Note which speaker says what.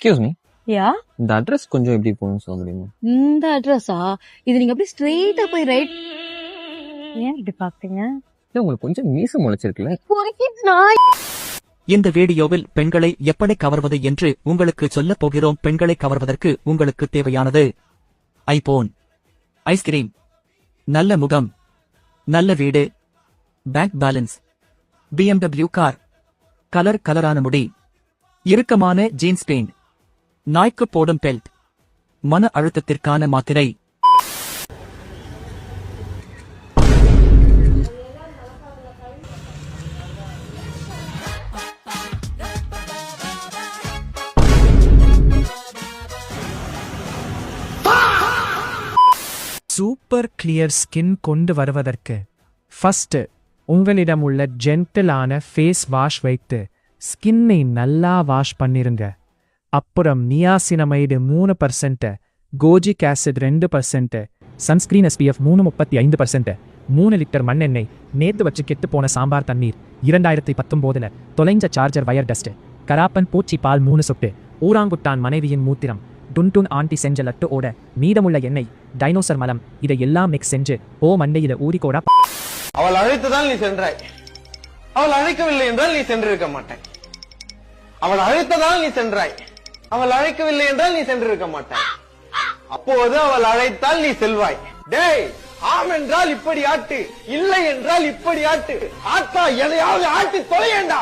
Speaker 1: Excuse me,
Speaker 2: யா
Speaker 1: இந்த address கொஞ்சம் எப்படி போகணும்னு சொல்ல முடியுமா?
Speaker 2: இந்த அட்ரஸா? இது நீங்க அப்படியே ஸ்ட்ரெயிட்டா போய் ரைட். ஏன் இப்படி பாக்குறீங்க?
Speaker 1: இல்ல உங்களுக்கு கொஞ்சம் மீசம் முளைச்சிருக்குல்ல.
Speaker 3: இந்த வீடியோவில் பெண்களை எப்படி கவர்வது என்று உங்களுக்கு சொல்லப் போகிறோம். பெண்களை கவர்வதற்கு உங்களுக்கு தேவையானது ஐபோன், ஐஸ்கிரீம், நல்ல முகம், நல்ல வீடு, பேங்க் பேலன்ஸ், BMW கார், கலரான முடி, இறுக்கமான ஜீன்ஸ் பேண்ட், நாய்க்கு போடும் பெல்ட், மன அழுத்தத்திற்கான மாத்திரை.
Speaker 4: சூப்பர் கிளியர் ஸ்கின் கொண்டு வருவதற்கு ஃபர்ஸ்ட் உங்களிடம் உள்ள ஜென்டிலான ஃபேஸ் வாஷ் வைத்து ஸ்கின்னை நல்லா வாஷ் பண்ணிருங்க. அப்புறம் niacinamide 3%, kojic acid 2%, sunscreen SPF 35%, 3 litre மண்ணெண்ணெய், நேத்து வச்சு கெட்டு போன சாம்பார் தண்ணீர், 2019 தொலைஞ்ச சார்ஜர் வயர் டஸ்ட், கராப்பன் பூச்சி பால் 3 சொட்டு, ஊராங்குட்டான் மனைவியின் மூத்திரம், டுன்டுன் ஆண்டி செஞ்ச லட்டு ஓட மீதமுள்ள எண்ணெய், டைனோசர் மலம், இதை எல்லாம் மிக்ஸ் செஞ்சு மண்டையில ஊறிக்கோடா.
Speaker 5: அவள் அழைத்ததால் நீ சென்றாய். அவள் அழைக்கவில்லை என்றால் நீ சென்றிருக்க மாட்டாய். அவள் அழைத்ததால் நீ சென்றாய். அவள் அழைக்கவில்லை என்றால் நீ சென்றிருக்க மாட்டாய். அப்போது அவள் அழைத்தால் நீ செல்வாய். டேய், ஆம் என்றால் இப்படி ஆட்டு, இல்லை என்றால் இப்படி ஆட்டு. ஆட்டா எதையாவது ஆட்டி தொலையேண்டா.